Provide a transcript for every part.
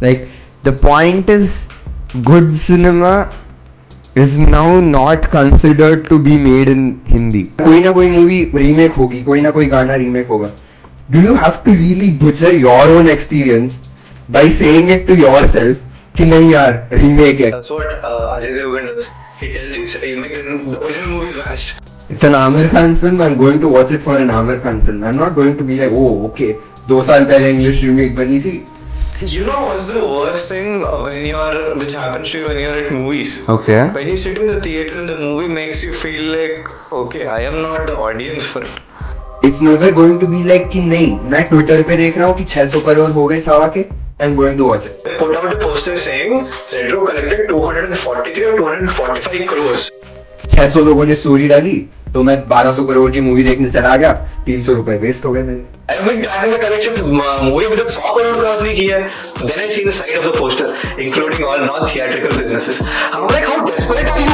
Like the point is, good cinema is now not considered to be made in Hindi. कोई ना कोई movie remake होगी, कोई ना कोई गाना remake होगा. Do you have to really butcher your own experience by saying it to yourself कि नहीं यार remake है? That's what Ajay Devgan does. He tells you it's a remake and the original movie is washed. It's an Aamir Khan film. I'm going to watch it for an Aamir Khan film. I'm not going to be like, oh, okay, 2 साल पहले English remake बनी थी. You know what's the worst thing which happens to you when you're at movies? Okay. When you sit in the theater and the movie makes you feel like, okay, I am not the audience for it. It's never going to be like कि नहीं, मैं Twitter पे देख रहा हूँ कि 600 करोड़ हो गए सावा के. I'm going to watch it. They put out a poster saying Retro collected 243 or 245 crores. 600 लोगों ने स्टोरी डाली तो मैं 1200 करोड़ की मूवी देखने चला गया. 300 रुपए वेस्ट हो गए मेरे. I mean, the collection movie with 100 crore cross नहीं किया. Then I see the side of the poster, including all non-theatrical businesses. I'm like, how desperate are you?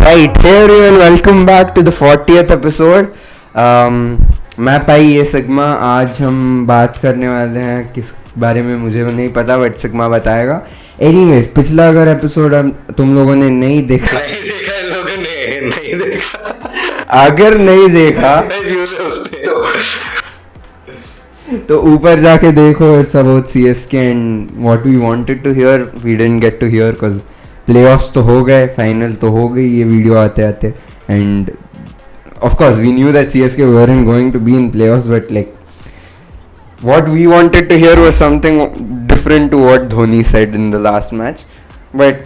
Right, hey everyone, welcome back to the 40th episode. मैं पाई ये sigma. आज हम बात करने वाले हैं किस बारे में मुझे नहीं पता, बट सिग्मा बताएगा. एनीवेज, पिछला अगर एपिसोड तुम लोगों ने नहीं देखा अगर नहीं देखा तो ऊपर जाके देखो. It's about CSK and what we wanted to hear we didn't get to hear because playoffs तो हो गए, फाइनल तो हो गई ये वीडियो आते आते. And of course we knew that CSK weren't going to be in playoffs, but like what we wanted to hear was something different to what Dhoni said in the last match, but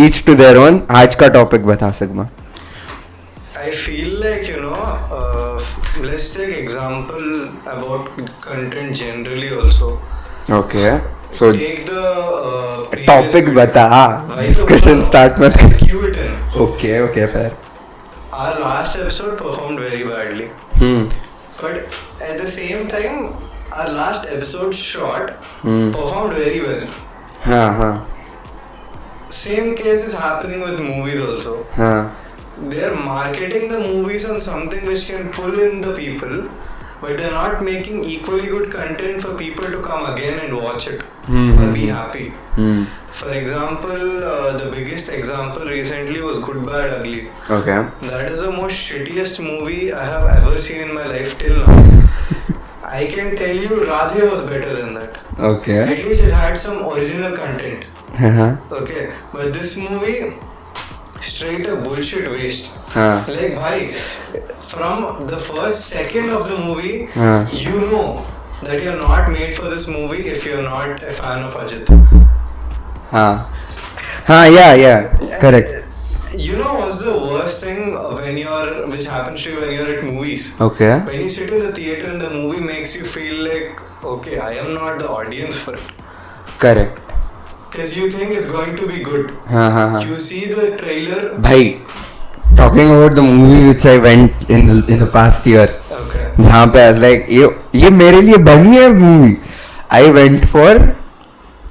each to their own. आज का topic बता sigma. I feel like, let's take example about content generally also. Okay, so take the topic बता, discussion start मत कर. Cue it in. Okay, fair. Our last episode performed very badly. But at the same time, our last episode short performed very well. हाँ. Same case is happening with movies also. हाँ. They're marketing the movies on something which can pull in the people, but they're not making equally good content for people to come again and watch it or be happy. For example, the biggest example recently was Good Bad Ugly. Okay. That is the most shittiest movie I have ever seen in my life till now. I can tell you Radhe was better than that. Okay. At least it had some original content. Okay, but this movie, straight up bullshit waste. Like bhai, from the first second of the movie, you know that you're not made for this movie if you're not a fan of Ajit. Yeah, correct. You know what's the worst thing which happens to you when you're at movies? Okay. When you sit in the theater and the movie makes you feel like, okay, I am not the audience for it. Correct. Because you think it's going to be good. You see the trailer. Bhai, talking about the movie which I went in the past year. Okay. जहाँ पे I was like, ये मेरे लिए बनी है movie. I went for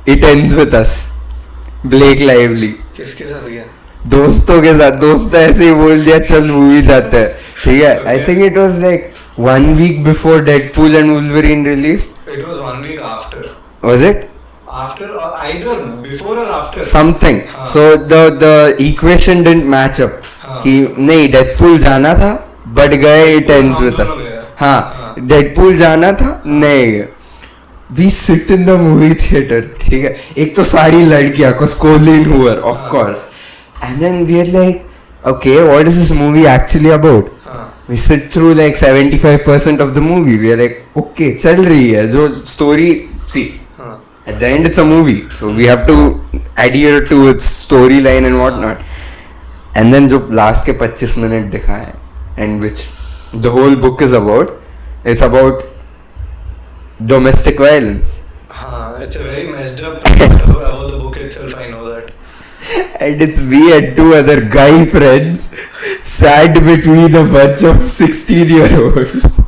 It Ends With Us. Blake Lively. किसके साथ गया? दोस्तों के साथ. दोस्त ऐसे ही बोल दिया चल मूवी जाते हैं. ठीक है. I think it was like 1 week before Deadpool and Wolverine released. It was 1 week after. Was it? After or either before or after. Something. So the equation didn't match up. कि नहीं Deadpool जाना था but गए It Ends With Us. हाँ. Deadpool जाना था नहीं. We sit in the movie theater. ठीक है. एक तो सारी लड़कियाँ cause Colleen Hoover of course. And then we are like, okay, what is this movie actually about? We sit through like 75% of the movie. We are like, okay, चल रही है जो story. See, at the end it's a movie, so we have to adhere to its storyline and whatnot. And then जो last के 25 minute दिखाए and which the whole book is about. It's about domestic violence. It's a very messed up part about the book itself, I know that. And it's me and 2 other guy friends sat between a bunch of 16-year-olds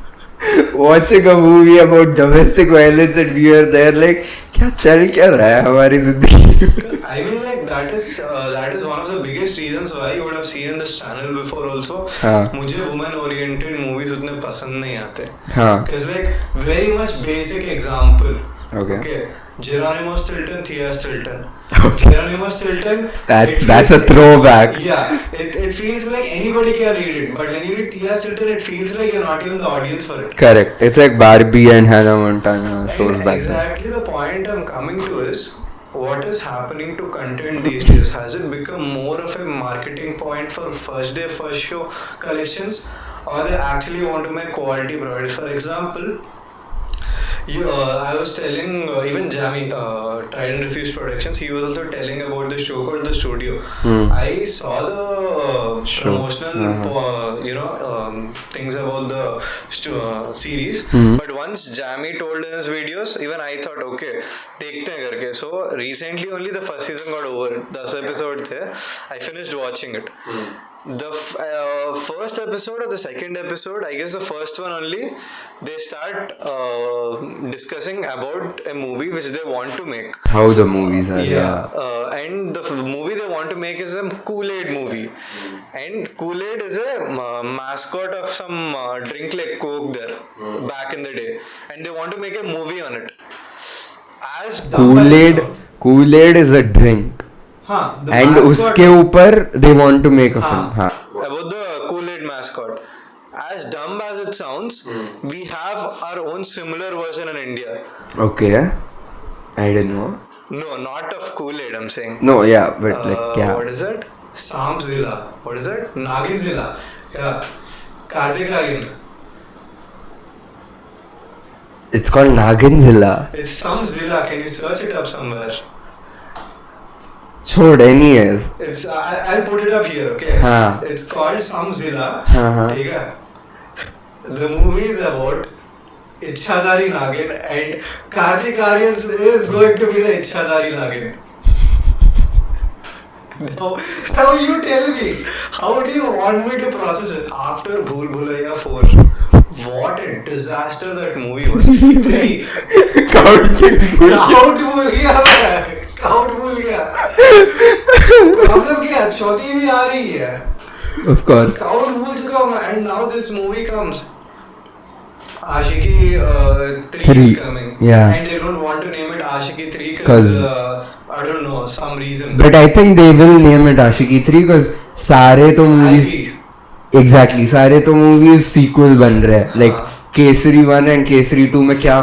watching a movie about domestic violence, and we were there like क्या चल क्या रहा है हमारी जिंदगी में? I mean, like that is one of the biggest reasons why you would have seen in this channel before also. हाँ. मुझे women oriented movies उतने पसंद नहीं आते. हाँ. Because like very much basic example. Okay. Geronimo Stilton, Thea Stilton. Geronimo Stilton. That's a throwback. Yeah, it feels like anybody can read it, but when you read Thea Stilton, it feels like you're not even the audience for it. Correct. It's like Barbie and Hannah Montana shows And back then. exactly the point I'm coming to is what is happening to content these days. Has it become more of a marketing point for first day, first show collections, or they actually want to make quality products? For example, I was telling even Jamie, Tried and Refused Productions, he was also telling about the show called The Studio. I saw the promotional things about the series, but once Jamie told in his videos, even I thought, okay, देखते हैं करके. So recently only the first season got over. 10 episodes थे. I finished watching it. The first episode or the second episode, I guess the first one only, they start discussing about a movie which they want to make. How the movies are. And the movie they want to make is a Kool-Aid movie. And Kool-Aid is a mascot of some drink like Coke there back in the day. And they want to make a movie on it. Kool-Aid is a drink. And उसके ऊपर they want to make a film. About the Kool-Aid mascot. As dumb as it sounds, we have our own similar version in India. Okay. I don't know. No, not of Kool-Aid, I'm saying. No, yeah, but like, yeah. What is it? Samzilla. What is it? Naginzilla. Yeah. Karthik Aaryan. It's called Naginzilla. It's some Zilla. Can you search it up somewhere? छोड़ anyways. It's I'll put it up here, okay? हाँ. It's called Some Zilla. हाँ. ठीक है. The movie is about Ichhadari Nagin and Karthik Aaryan is going to be the Ichhadari Nagin. Now you tell me, how do you want me to process it after Bhool Bhulaiya 4? What a disaster that movie was. 3. Count भूल गया. Problem क्या है? चौथी भी आ रही है. Of course. Count भूल चुका हूँ मैं. And now this movie comes. Ashiki 3 is coming. Yeah. And they don't want to name it Ashiki 3 because I don't know, some reason. But I think they will name it Ashiki 3 because सारे तो movies exactly सारे तो movies sequel बन रहे हैं. Like Kesari 1 and Kesari 2 में क्या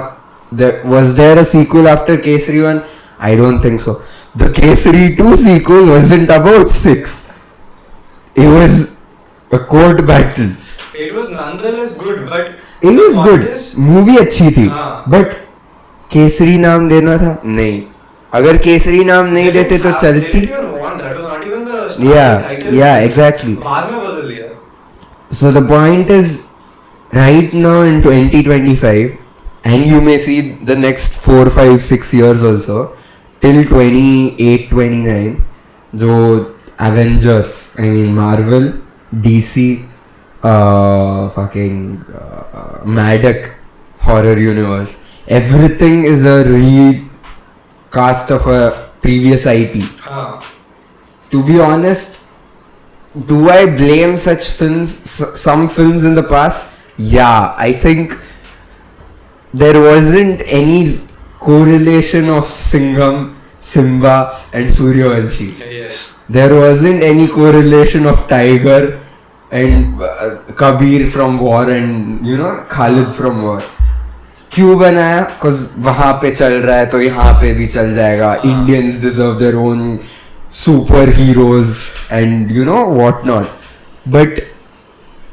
was there a sequel after Kesari 1? I don't think so. The Kesari 2 sequel wasn't about 6. It was a court battle. It was nonetheless good, but it was good. Movie अच्छी थी. But Kesari नाम देना था नहीं. अगर केसरी नाम नहीं देते तो चलती. Yeah, exactly. बाद में बदल दिया. So the point is, right now in 2025, and you may see the next 4, 5, 6 years also, till 28-29, जो Avengers, I mean Marvel, DC, Maddock horror universe, everything is a recast of a previous IP. To be honest, do I blame such films, some films in the past? Yeah, I think there wasn't any correlation of Singham, Simba and Suryavanshi. Yes. There wasn't any correlation of Tiger and Kabir from War and Khalid from War. क्यों बनाया? Because वहाँ पे चल रहा है तो यहाँ पे भी चल जाएगा. Indians deserve their own superheroes and what not. But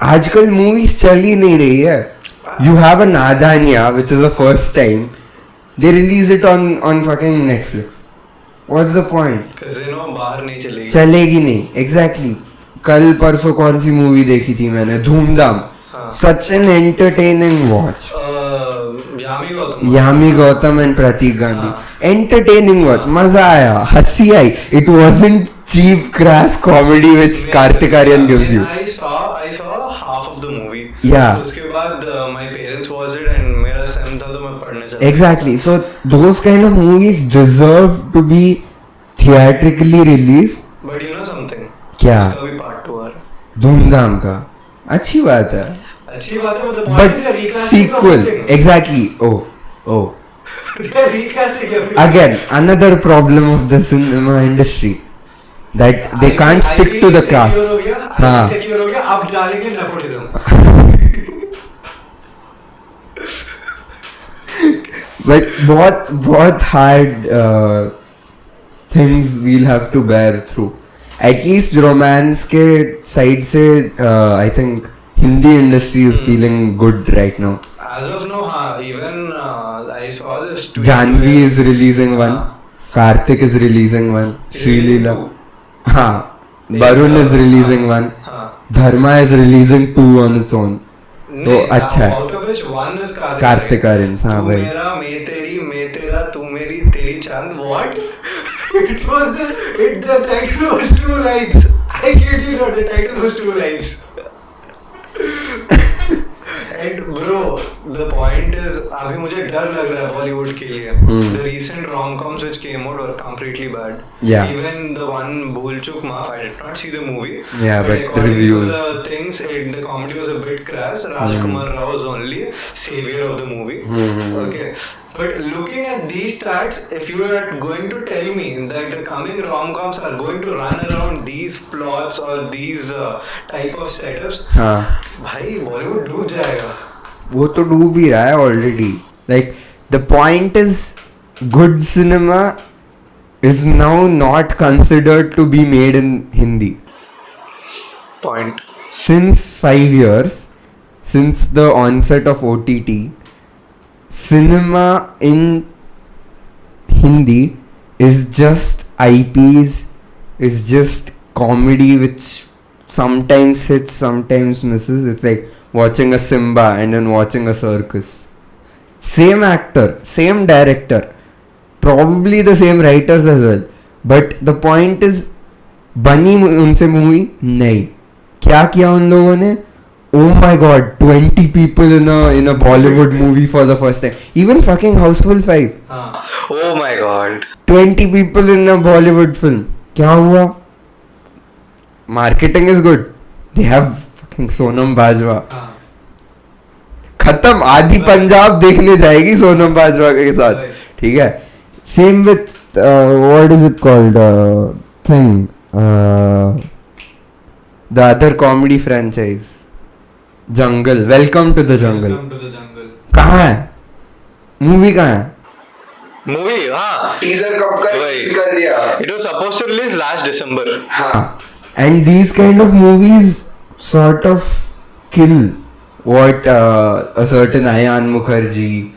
आजकल movies चल ही नहीं रही है. You have a Nadanya, which is the first time they release it on fucking Netflix. What's the point? Because बाहर नहीं चलेगी. चलेगी नहीं. Exactly. कल परसों कौन सी मूवी देखी थी मैंने? धूमधाम. Such an entertaining watch. Yami Gautam and Pratik Gandhi. Entertaining watch. मजा आया. हंसी आई. It wasn't cheap crass comedy which Karthik Aaryan gives you. I saw half of the movie. Yeah. उसके बाद my parents watched it and मेरा सहन था तो मैं पढ़ने Exactly. So those kind of movies deserve to be theatrically released. But you know something? क्या? उसका भी part 2 आ रहा है. धूमधाम का अच्छी बात है. अच्छी बात है, but the point But is they're recasting sequel, everything. exactly. Oh. They're recasting everything. Again, another problem of the cinema industry that they can't stick to the cast. हाँ. Secure हो गया, अब डालेंगे nepotism. But बहुत hard things we'll have to bear through. At least romance के side से I think Hindi industry is feeling good right now. As of now, even I saw this tweet. Janvi is releasing one. Karthik is releasing one. Shrilleela. हाँ. Varun is releasing one. Dharma is releasing 2 on its own. तो अच्छा है. Out of which one is Karthik Aryans. हाँ तू भाई. मेरा मैं तेरी मैं तेरा तू मेरी तेरी चांद. What? The title was 2 lines. I kid you not, the title was 2 lines. And bro, the point is, अभी मुझे डर लग रहा है बॉलीवुड के लिए. The recent rom-coms which came out were completely bad. Yeah. Even the one Bhul Chuk Maaf, I did not see the movie. Yeah, but the according reviews. to the things, the comedy was a bit crass. Rajkumar Rao was only savior of the movie. Okay. But looking at these stats, if you are going to tell me that the coming rom-coms are going to run around these plots or these type of setups, हाँ. भाई बॉलीवुड डूब जाएगा. वो तो डूब ही रहा है already. Like the point is, good cinema is now not considered to be made in Hindi. Point. Since 5 years, since the onset of OTT, cinema in Hindi is just IPs, is just comedy which sometimes hits, sometimes misses. It's like watching a Simba and then watching a circus. Same actor, same director, probably the same writers as well. But the point is, बनी उनसे movie नहीं. क्या किया उन लोगों ने? Oh my god, 20 people in a Bollywood movie for the first time. Even fucking Houseful 5. Oh my god. 20 people in a Bollywood film. क्या हुआ? Marketing is good. They have fucking Sonam Bajwa. खत्म. आधी पंजाब देखने जाएगी सोनम बाजवा के साथ. ठीक है. Same with what is it called? Thing. The other comedy franchise. Jungle. Welcome to the jungle. कहाँ है मूवी? कहाँ है मूवी? टीजर कब का रिलीज कर दिया. It was supposed to release last December. हाँ. And these kind of movies sort of kill what a certain Ayan Mukherjee,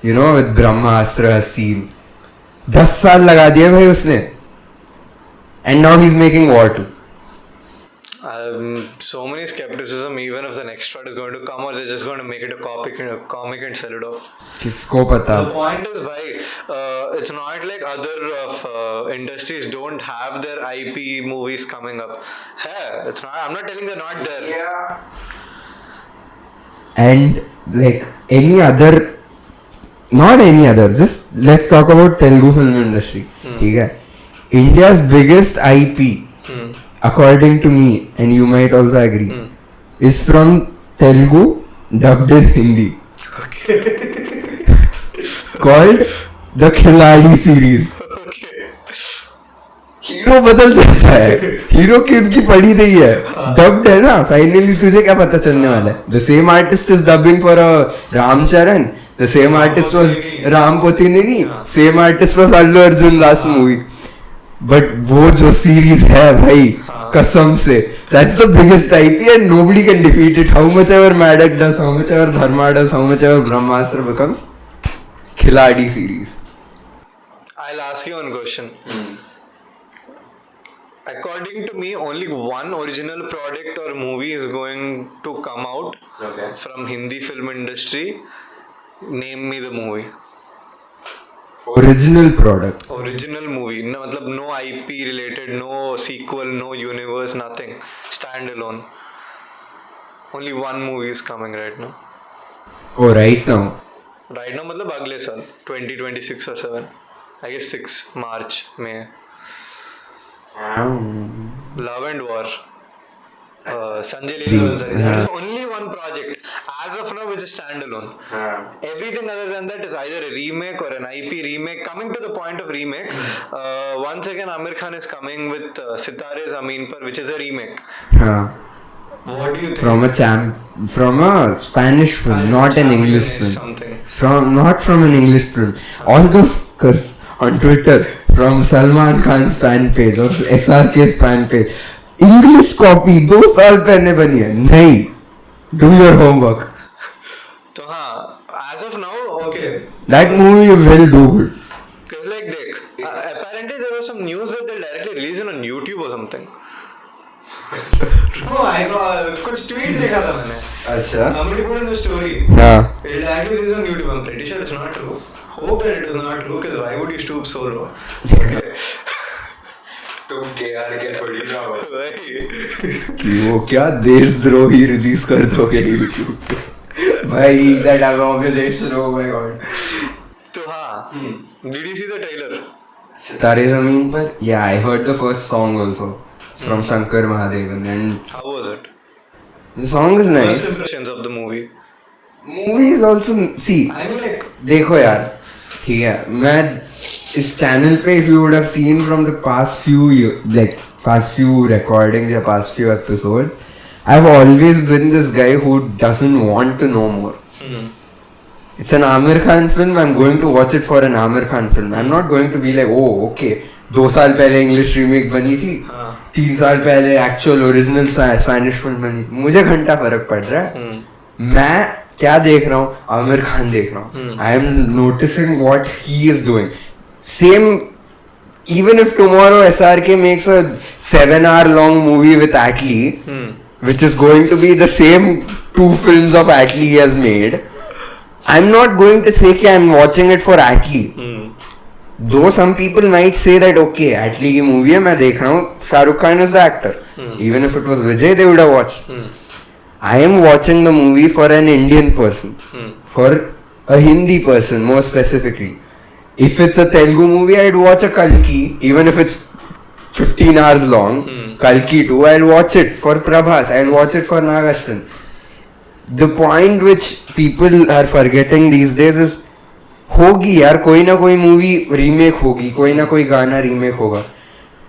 you know, with Brahmastra has seen. 10 साल लगा दिए भाई उसने. And now he's making War 2. So many skepticism, even if the next part is going to come, or they're just going to make it a comic and sell it off. किसको पता. The point is, bhai, it's not like other industries don't have their IP movies coming up. Hey, it's not. I'm not telling they're not there. Yeah. And like any other, not any other, just let's talk about Telugu film industry. ठीक है. India's biggest IP, according to me, and you might also agree, is from Telugu dubbed in Hindi. Okay. Called the Khiladi series. Hero बदल जाता है. Hero की उनकी पड़ी नहीं है. डब्ड है ना. फाइनली तुझे क्या पता चलने वाला है? The same artist is dubbing for Ramcharan. The same artist was Ram Potineni. Same artist was Allu Arjun last movie. But वो जो series है भाई, कसम से, that's the biggest IP and nobody can defeat it. How much ever Maddox does, how much ever Dharma does, how much ever Brahmastra becomes, Khiladi series. I'll ask you one question. According to me, only one original product or movie is going to come out from Hindi film industry. Name me the movie. Original product. Original movie. No, मतलब no IP related, no sequel, no universe, nothing. Standalone. Only one movie is coming right now. Oh, right now. Right now मतलब अगले साल 2026 or 7 I guess 6 March में Love and War Sanjay Leela Bhansali. That is only one project as of now which is standalone. Everything other than that is either a remake or an IP remake. Coming to the point of remake, once again Amir Khan is coming with Sitare Zameen Par, which is a remake. What do you think? From a Spanish film, not an English film. Something. Not from an English film. All those curs on Twitter from Salman Khan's fan page or SRK's fan page. English copy 2 साल पहले बनी है. नहीं. Do your homework. तो हाँ, as of now, okay. That movie will do good. Cause like देख, apparently there was some news that they'll directly release it on YouTube or something. No, I got कुछ tweet देखा था मैंने. अच्छा. Somebody put in the story. हाँ. It'll directly release on YouTube. I'm pretty sure it's not true. Hope that it is not true. Cause why would you stoop so low? Okay. तुम KR के थोड़ी ना हो. वो क्या देशद्रोही release कर दोगे YouTube पे. भाई that abomination, oh my god. तो हाँ. Did you see the trailer? सितारे ज़मीन पर? Yeah, I heard the first song also. It's from Shankar Mahadevan and How was it? the song is nice. First impressions of the movie. Movie is also see. I mean like. देखो यार, ठीक है, मैं इस channel पे if you would have seen from the past few recordings या past few episodes, I've always been this guy who doesn't want to know more. It's an Amir Khan film, I'm going to watch it for an Amir Khan film. I'm not going to be like, oh okay, 2 साल पहले English remake बनी थी, 3 साल पहले actual original Spanish film बनी थी. मुझे घंटा फर्क पड़ रहा है. मैं क्या देख रहा हूँ? आमिर खान देख रहा हूँ. I am noticing what he is doing. Same, even if tomorrow SRK makes a 7-hour long movie with Atlee, which is going to be the same 2 films of Atlee he has made, I'm not going to say that I'm watching it for Atlee. Though some people might say that okay, Atlee की movie है मैं देख रहा हूँ, Shahrukh Khan is the actor. Even if it was Vijay, they would have watched. I am watching the movie for an Indian person, for a Hindi person more specifically. If it's a Telugu movie, I'd watch a Kalki, even if it's 15 hours long. Kalki 2, I'll watch it for Prabhas, I'll watch it for Nagashwan. The point which people are forgetting these days is होगी यार कोई ना कोई movie remake होगी, कोई ना कोई गाना रीमेक होगा.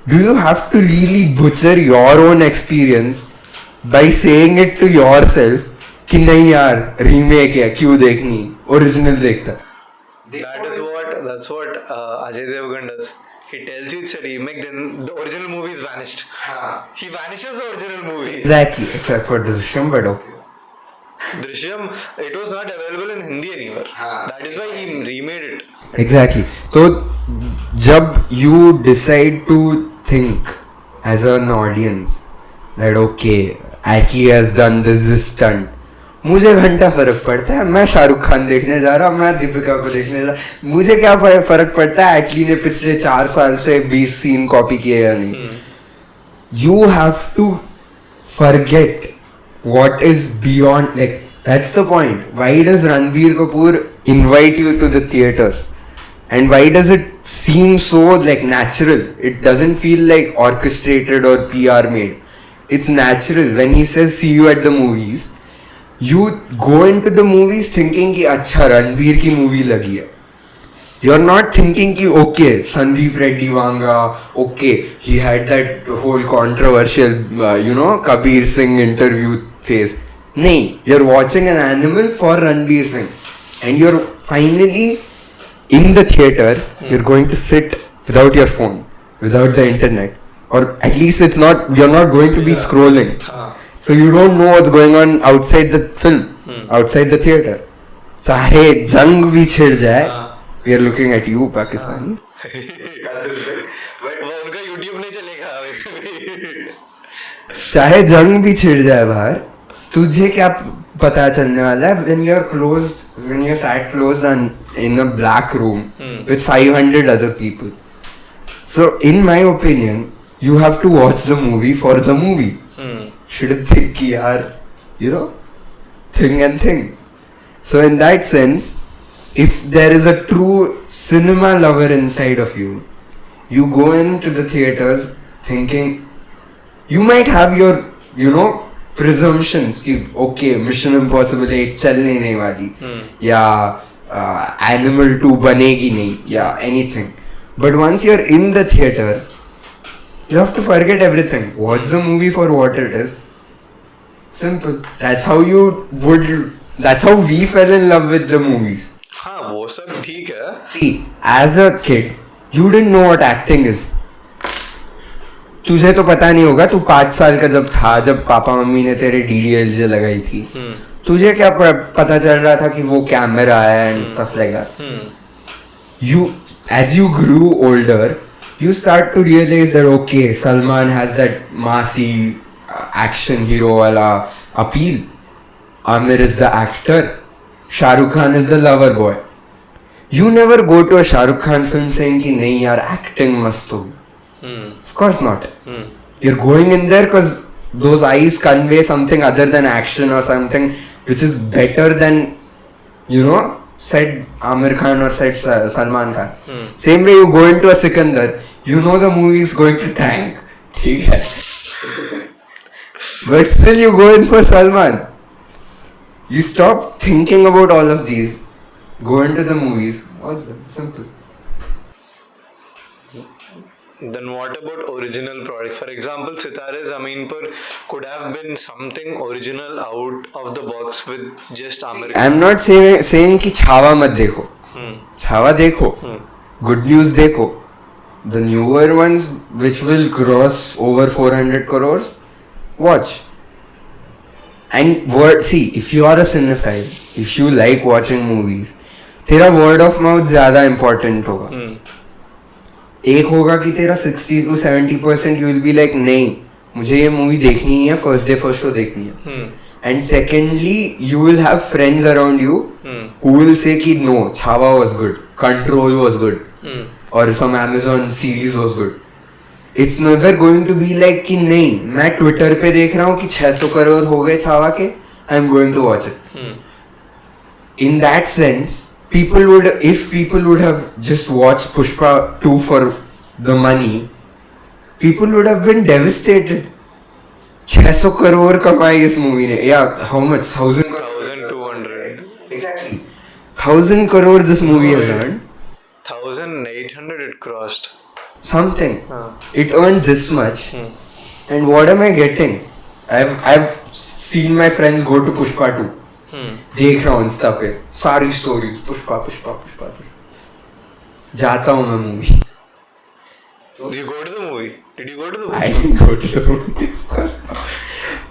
Do you have to really butcher your own experience by saying it to yourself कि नहीं यार रीमेक है क्यों देखनी, ओरिजिनल देखता. That's what Ajay Devgan does. He tells you it's a remake, then the original movie is vanished. He vanishes the original movie. Exactly, except for Drishyam, but okay. Drishyam, it was not available in Hindi anywhere. That is why he remade it. Exactly. So, जब you decide to think as an audience that okay, Atlee has done this stunt, मुझे घंटा फर्क पड़ता है. मैं शाहरुख खान देखने जा रहा हूँ, मैं दीपिका को देखने जा रहा हूँ. मुझे क्या फर्क पड़ता है एटली ने पिछले 4 साल से 20 सीन कॉपी किए या नहीं. You have to forget what is beyond, like that's the point. Why does Ranbir Kapoor invite you to the theaters? And why does it seem so like natural? It doesn't feel like orchestrated or PR made. It's natural. When he says see you at the movies, you go into the movies thinking कि अच्छा रणबीर की movie लगी है. You're not thinking कि okay Sandeep Reddy Vanga, okay he had that whole controversial Kabir Singh interview phase. नहीं, you're watching an animal for Ranbir Singh, and you're finally in the theater. You're going to sit without your phone, without the internet, or at least you're not going to be scrolling. So you don't know what's going on outside the film, outside the theater. चाहे जंग भी छिड़ जाए, we are looking at you, Pakistani. वो उनका YouTube नहीं चलेगा. चाहे जंग भी छिड़ जाए बाहर, तुझे क्या पता चलने वाला है when you're sat closed in a black room with 500 other people. So in my opinion, you have to watch the movie for the movie. Shouldn't think yaar, think and think. So in that sense, if there is a true cinema lover inside of you, you go into the theaters thinking, you might have your, presumptions कि okay, Mission Impossible 8 चलने नहीं वाली, या Animal 2 बनेगी नहीं, या anything. But once you're in the theater, you have to forget everything. Watch the movie for what it is. Simple. That's how we fell in love with the movies. हाँ वो सब ठीक है. See, as a kid, you didn't know what acting is. तुझे तो पता नहीं होगा, तू 5 साल का जब था, जब पापा मम्मी ने तेरे DDLJ लगाई थी, तुझे क्या पता चल रहा था कि वो कैमरा है and stuff like that. As you grew older, you start to realize that okay, Salman has that massy action hero wala appeal. Amir is the actor. Shah Rukh Khan is the lover boy. You never go to a Shah Rukh Khan film saying कि नहीं यार acting must होगी. Of course not. You're going in there because those eyes convey something other than action or something which is better than, said Amir Khan or said Salman Khan. Same way you go into a Sikandar, you know the movie is going to tank. ठीक है. But still you go in for Salman. You stop thinking about all of these. Go into the movies. What's them? Simple. Then what about original product? For example, Sitare Zameen Par could have been something original out of the box with just Amir Khan. I'm not saying कि छावा मत देखो. छावा देखो. Good News देखो. The newer ones which will cross over 400 crores, watch. And see, if you are a cinephile, if you like watching movies, तेरा word of mouth ज़्यादा important होगा. एक होगा कि तेरा 60 to 70% you will be like नहीं, मुझे ये मूवी देखनी है, first day first show देखनी है. And secondly, you will have friends around you who will say कि no, Chhaava was good, Control was good, or some Amazon series was good. It's never going to be like कि नहीं, मैं Twitter पे देख रहा हूँ कि 600 करोड़ हो गए छावा के, I'm going to watch it. In that sense, if people would have just watched Pushpa 2 for the money, people would have been devastated. 600 crore कमाई इस मूवी ने. Yeah, how much? 1,000 crore? 1,200. Exactly. 1,000 crore this movie has earned. 1,800 it crossed. Something. It earned this much. And what am I getting? I've seen my friends go to Pushpa 2. देख रहा हूँ Insta पे सारी stories Pushpa जाता हूँ मैं movie. Did you go to the movie? I didn't go to the movie, of course not.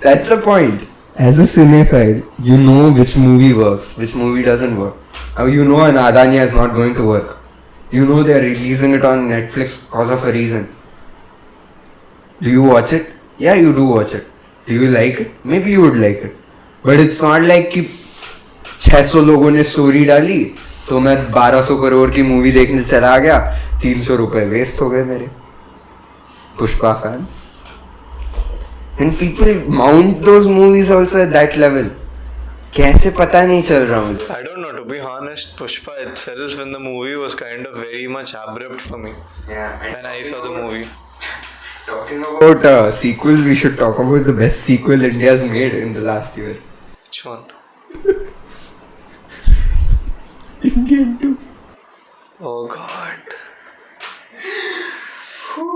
That's the point. As a cinephile, you know which movie works, which movie doesn't work. Now you know an Adanya is not going to work. You know they are releasing it on Netflix because of a reason. Do you watch it? Yeah, you do watch it. Do you like it? Maybe you would like it. But it's not like कि 600 लोगों ने story डाली तो मैं 1200 करोड़ की movie देखने चला गया, 300 रुपए वेस्ट हो गए मेरे. Pushpa fans. And people mount those movies also at that level. कैसे पता नहीं चल रहा मुझे. I don't know, to be honest, Pushpa itself in the movie was kind of very much abrupt for me. Yeah. When I saw the movie. Talking about sequels, we should talk about the best sequel India's made in the last year. Which one? Indian 2. Oh God.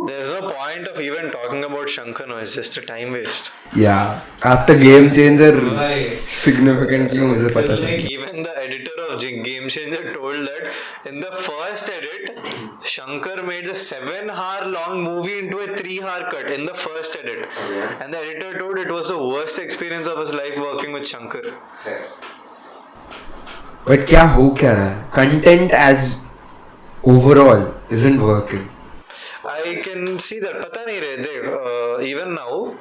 There's no point of even talking about Shankar now, it's just a time waste. Yeah. After Game Changer, significantly मुझे पता चला. Like even the editor of Game Changer told that in the first edit, Shankar made the 7-hour long movie into a 3-hour cut in the first edit. And the editor told it was the worst experience of his life working with Shankar. But क्या हो क्या रहा है? Content as overall isn't working. I can see that. पता नहीं रहे. Even now,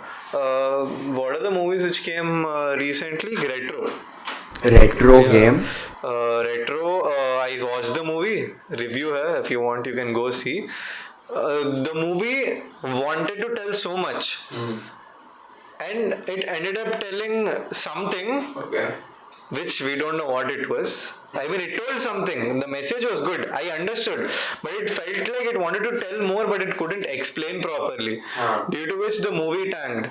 what are the movies which came recently? Retro Game. Retro. I watched the movie. Review hai. If you want, you can go see. The movie wanted to tell so much, and it ended up telling something which we don't know what it was. I mean, it told something. The message was good. I understood, but it felt like it wanted to tell more, but it couldn't explain properly. Due to which the movie tanked.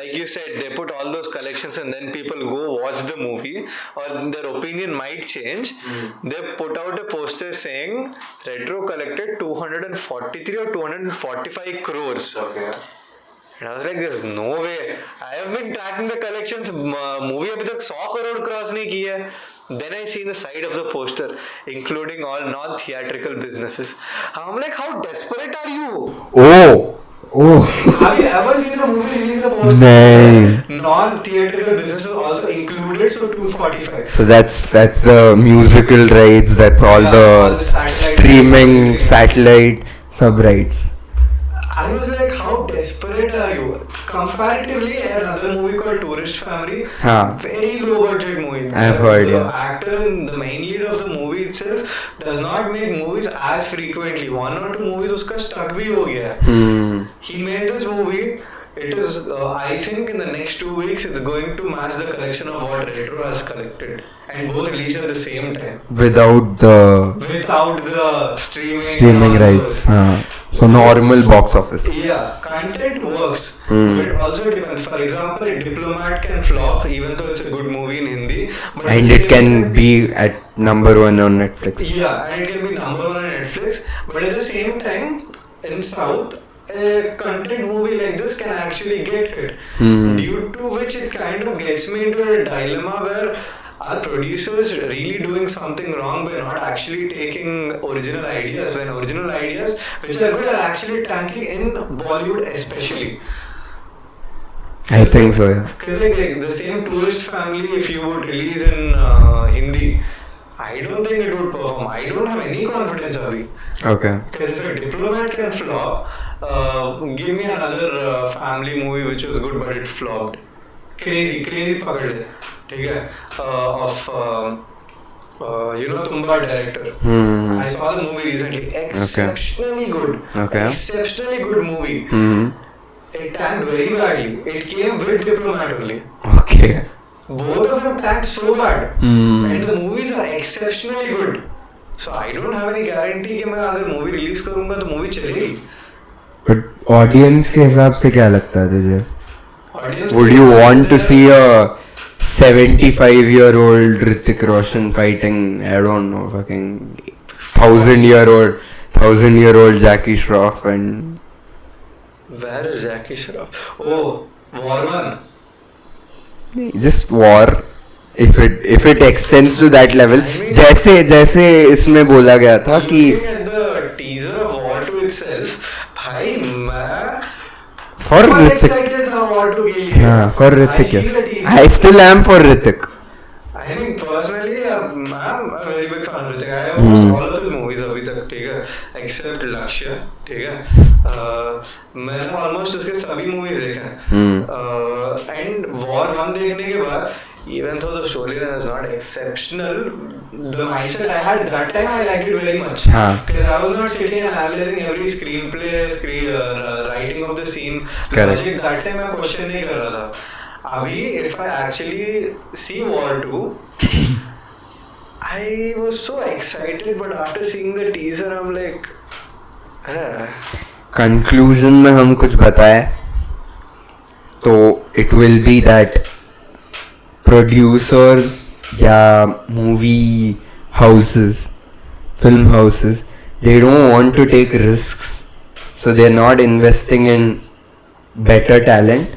Like you said, they put all those collections, and then people go watch the movie, or their opinion might change. They put out a poster saying Retro collected 243 or 245 crores. Okay. And I was like, there's no way. I have been tracking the collections. Movie अभी तक 100 crore cross नहीं की है. Then I see the side of the poster, including all non-theatrical businesses. I'm like, how desperate are you? Oh. Have you ever seen a movie release the poster? नहीं. Non-theatrical businesses also included, so 245. So that's the musical rights. That's all Yeah, all the the satellite streaming rights. satellite sub rights. I was like, how desperate are you? Comparatively, another movie called Tourist Family, very low budget movie. I've heard, the yeah. actor and the main lead of the movie itself does not make movies as frequently. 1 or 2 movies uska stuck bhi ho gaya. He made this movie. It is, I think in the next 2 weeks, it's going to match the collection of what Retro has collected. And both released at the same time. Without the streaming rights. So normal box office. Yeah, content works. But it also depends. For example, Diplomat can flop even though it's a good movie in Hindi. But And it can be at number 1 on Netflix. Yeah, and it can be number 1 on Netflix. But at the same time, in South, a content movie like this can actually get hit. Due to which it kind of gets me into a dilemma where are producers really doing something wrong by not actually taking original ideas, when original ideas which are good are actually tanking in Bollywood especially. I think so, yeah. Because like the same Tourist Family, if you would release in Hindi, I don't think it would perform. I don't have any confidence, Abhi. Okay. Because if a Diplomat can flop, give me another family movie which was good but it flopped. Crazy पकड़ ले, ठीक है? Of Tumba director. I saw the movie recently. Exceptionally good. Okay. Exceptionally good movie. It tanked very badly. It came with Diplomat only. Okay. Both of them tanked so bad. And the movies are exceptionally good. So I don't have any guarantee कि मैं अगर movie release करूँगा तो movie चलेगी. But audience के हिसाब से क्या लगता है तुझे? Audience Would you want to see a 75-year-old Hrithik Roshan fighting, I don't know, fucking 1,000-year-old Jackie Shroff and... Where is Jackie Shroff? Oh, War 1. Just war. If it extends to that level, जैसे इसमें बोला गया था कि Looking at the teaser of War 2 itself, भाई मैं for Hrithik. excited था War 2 के लिए. For Hrithik, I see yes. the teaser. I still am for Hrithik. I mean, personally, I'm a very big fan of Hrithik. I have watched all of his movies अभी तक, ठीक है, except Lakshya, ठीक है. मैंने almost उसके सभी movies देखे हैं. And War 1 देखने के बाद, even though the storyline is not exceptional, the mindset I had that time, I liked it very much. Because I was not sitting and analyzing every screenplay, writing of the scene. Logic that time मैं question नहीं कर रहा था. Abhi, if I actually see War 2, I was so excited, but after seeing the teaser, I'm like, Conclusion में हम कुछ बताए तो it will be that producers या movie houses, film houses, they don't want to take risks, so they're not investing in better talent,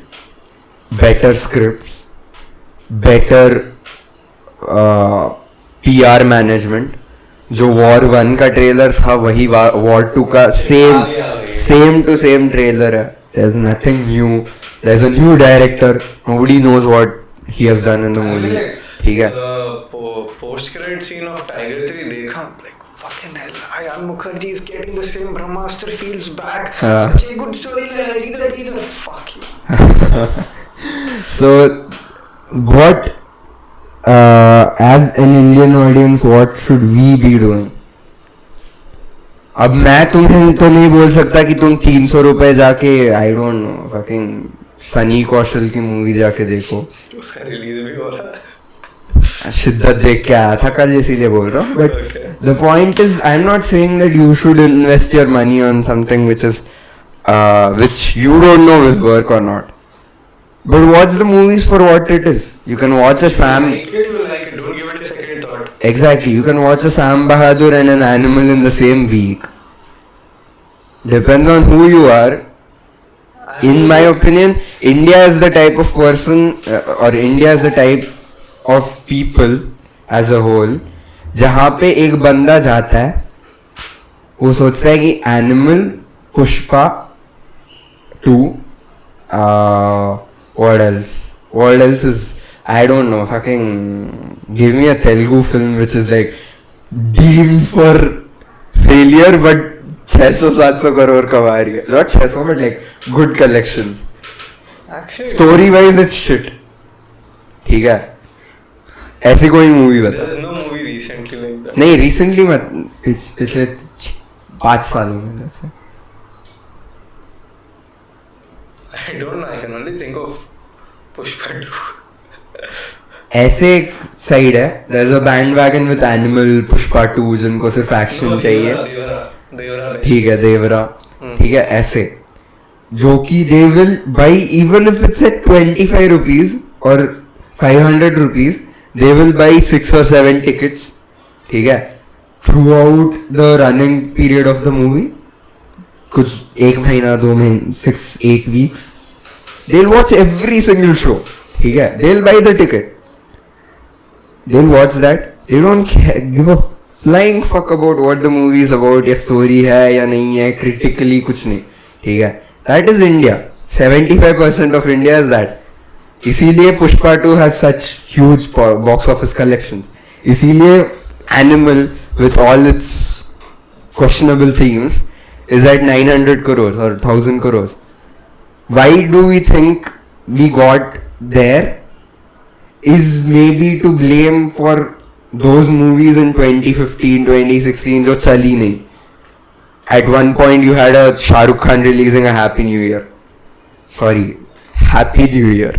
better scripts, better PR management. जो War 1 का trailer था वही War 2 का same to same ट्रेलर है. There's nothing new. There's a new director. Nobody knows what he has done in the movie. ठीक है. Post credit scene of Tiger 3 देखा, like fucking hell, Ayan Mukherjee is getting the same Brahmastra feels back. Such a good story. Either fuck you. So what as an Indian audience, what should we be doing? अब मैं तुम्हें तो नहीं बोल सकता कि तुम 300 रुपए जाके I don't know fucking Sunny Kaushal की मूवी जाके देखो. उसका रिलीज भी हो रहा है. शिद्दत देख के आया था कल, इसीलिए बोल रहा हूँ. But the point is, I am not saying that you should invest your money on something which you don't know will work or not. But watch the movies for what it is. You can watch a Sam. Like it, you like it. Don't give it a second thought. Exactly. You can watch a Sam Bahadur and an Animal in the same week. Depends on who you are. In my opinion, India is the type of person, or India is the type of people as a whole, जहाँ पे एक बंदा जाता है, वो सोचता है कि Animal, Pushpa 2, what else? What else is, I don't know, fucking give me a Telugu film which is like deemed for failure but 600-700 crore कमा रही है. Not 600 but like good collections. Actually, Story wise it's shit. ठीक है, ऐसी कोई movie बता. there's no movie recently like that. नहीं recently मत, पिछले 5 सालों में जैसे. I don't know. I can only think of Pushpa 2. ऐसे एक साइड है, there is a bandwagon with Animal, Pushpa 2 जिनको सिर्फ एक्शन चाहिए. देवरा. ठीक है, देवरा. ठीक है, ऐसे जो कि they will buy even if it's at 25 rupees और 500 rupees, they will buy 6 or 7 tickets. ठीक है, throughout the running period of the movie. कुछ 1 महीना 2 महीने 6-8 weeks, they'll watch every single show. ठीक है, they'll buy the ticket, they'll watch that, they don't give a flying fuck about what the movie is about, या story है या नहीं है, critically कुछ नहीं. ठीक है, that is India. 75% of India is that. इसीलिए Pushpa 2 has such huge box office collections. इसीलिए Animal with all its questionable themes is at 900 crores or 1000 crores. Why do we think we got there? Is maybe to blame for those movies in 2015, 2016 जो चली नहीं. At one point you had a Shah Rukh Khan releasing a Happy New Year. Sorry, Happy New Year.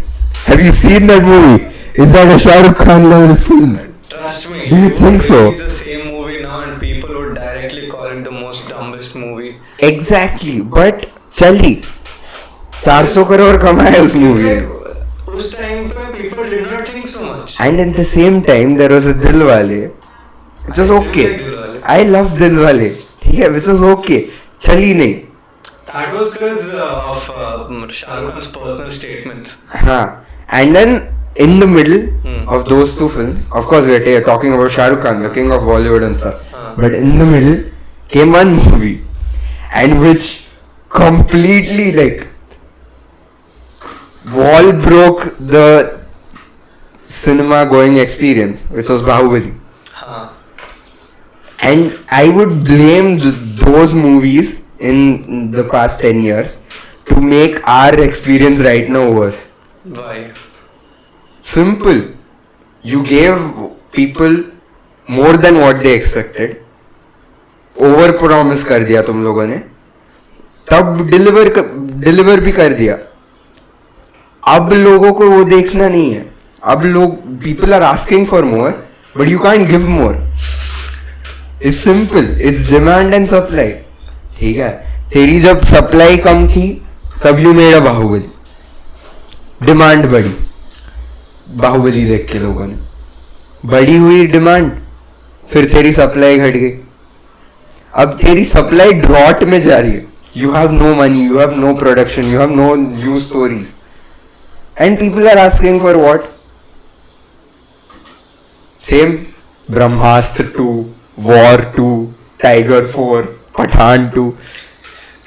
Have you seen that movie? Is that a Shah Rukh Khan level film? Trust me. Do you think so? It's the same movie now, and people would directly call it the most dumbest movie. Exactly, but चली 400 crore कमाए उस movie ने. उस time पे people did not think so much. And at the same time there was a Dilwale, which was okay. I love Dilwale. ठीक है, which was okay. चली नहीं. That was because of Shah Rukh Khan's personal statements. हाँ, and then in the middle of those two films, of course we are talking about Shah Rukh Khan, the king of Bollywood and stuff. But in the middle came one movie, and which completely like wall broke the cinema going experience, which was Bahubali. And I would blame those movies in the past 10 years to make our experience right now worse. Why? Simple. You gave people more than what they expected. Over promise कर दिया तुम लोगों ने, तब deliver भी कर दिया. अब लोगों को वो देखना नहीं है. अब लोग, people are asking for more, but you can't give more. It's simple. It's demand and supply. ठीक है, तेरी जब सप्लाई कम थी तब you made a Baahubali. Demand बढ़ी बाहुबली देख के लोगों ने, बढ़ी हुई डिमांड, फिर तेरी सप्लाई घट गई. अब तेरी सप्लाई ड्रॉट में जा रही है. You have no money, you have no production, you have no new stories, and people are asking for what? Same Brahmastra 2, War 2, Tiger 4, Pathaan 2.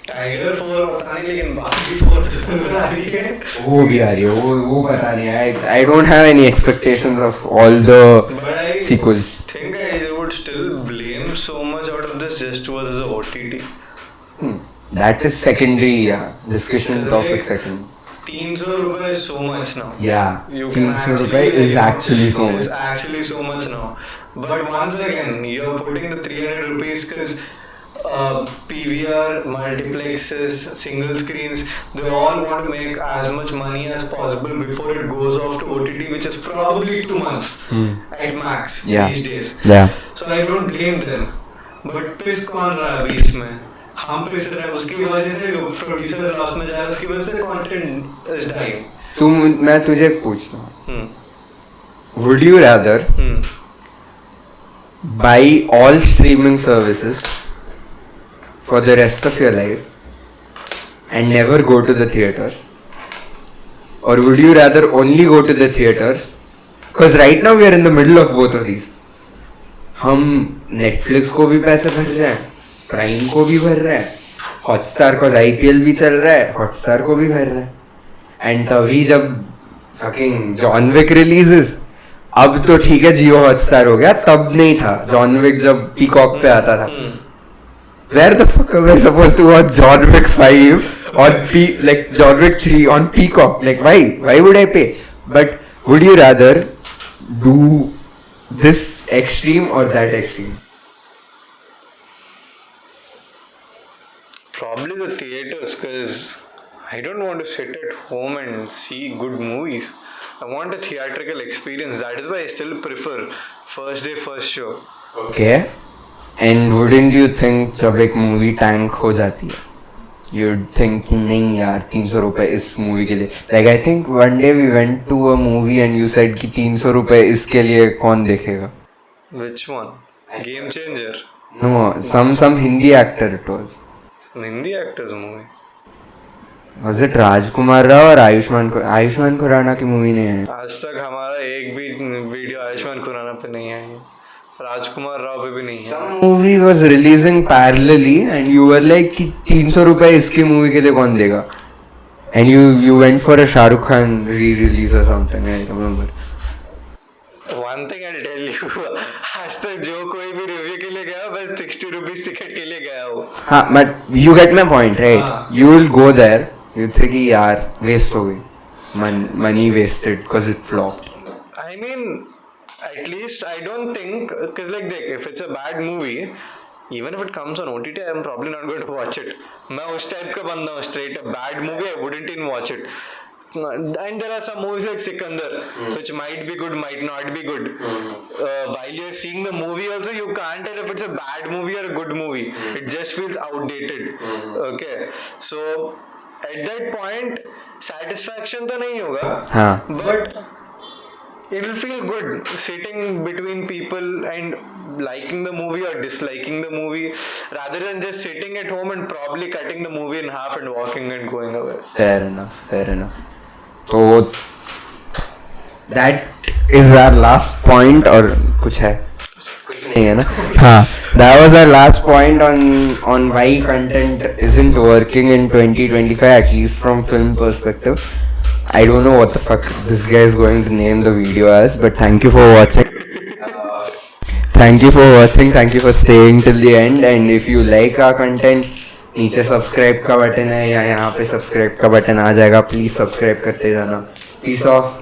Tiger 4 पता नहीं, लेकिन बाकी 4 तो आ रही है. वो भी आ रही है, वो पता नहीं. I don't have any expectations of all the sequels. I think I would still blame so much out of this just towards the OTT. That is secondary, yeah. Discussion topic second. 300 rupees is so much now. Yeah, You can 300 rupees is actually so much. It's actually so much now. But once again, you're putting the 300 rupees because PVR, multiplexes, single screens, they all want to make as much money as possible before it goes off to OTT, which is probably 2 months at max these days. Yeah. So I don't blame them. But पिस कौन रहा है बीच में? हम पिस रहे हैं, उसकी वजह से प्रोड्यूसर लॉस में जा रहा है, उसकी वजह से कंटेंट इज डाइंग. मैं तुझे पूछता हूँ, would you rather buy all streaming services for the rest of your life and never go to the theaters, or would you rather only go to the theaters? Because right now we are in the middle of both of these. हम Netflix को भी पैसे भर रहे हैं, prime को भी भर रहे हैं, हॉटस्टार का IPL भी चल रहा है, हॉटस्टार को भी भर रहे हैं. एंड तभी जब फकिंग जॉन विक रिलीजेस, अब तो ठीक है जियो हॉटस्टार हो गया, तब नहीं था. जॉन विक जब पीकॉक पे आता था, where the fuck are we supposed to watch John Wick 5 on John Wick 3 on Peacock? Like why would I pay? But would you rather do this extreme or that extreme? Probably the theaters, because I don't want to sit at home and see good movies. I want a theatrical experience. That is why I still prefer first day, first show. Okay. And wouldn't you think जब एक movie tank हो जाती है, you'd think कि नहीं यार 300 रुपए इस मूवी के लिए. Like I think one day we went to a movie and you said कि 300 रुपए इसके लिए कौन देखेगा? Which one? Game Changer? No, some Hindi actor it was. Some Hindi actors movie. Was it राजकुमार राव और आयुष्मान खुराना की मूवी नहीं है? आज तक हमारा एक भी वीडियो आयुष्मान खुराना पे नहीं आई है, राजकुमार राव पे भी नहीं है. Some movie was releasing parallelly and you were like कि 300 रुपए इसकी मूवी के लिए कौन देगा? And you went for a Shahrukh Khan re-release or something, I remember. One thing I'll tell you, आज तक जो कोई भी रिव्यू के लिए गया बस 60 रुपीज टिकट के लिए गया हो. हाँ, but you get my point, right? You will go there, you'd say कि यार waste हो गई, money wasted because it flopped. I mean, at least I don't think, because like if it's a bad movie, even if it comes on OTT, I'm probably not going to watch it. मैं उस type का बंदा हूँ, straight a bad movie I wouldn't even watch it. And there are some movies like Sikandar, which might be good, might not be good. While you're seeing the movie also, you can't tell if it's a bad movie or a good movie. It just feels outdated. Okay, so at that point, satisfaction तो नहीं होगा, but it will feel good sitting between people and liking the movie or disliking the movie, rather than just sitting at home and probably cutting the movie in half and walking and going away. Fair enough. तो that is our last point, और कुछ है? कुछ नहीं है ना? हाँ, that was our last point on why content isn't working in 2025, at least from film perspective. I don't know what the fuck this guy is going to name the video as, but thank you for watching. Thank you for staying till the end, and if you like our content, नीचे subscribe का button है या यहाँ पे subscribe का button आ जाएगा, please subscribe करते जाना. Peace of.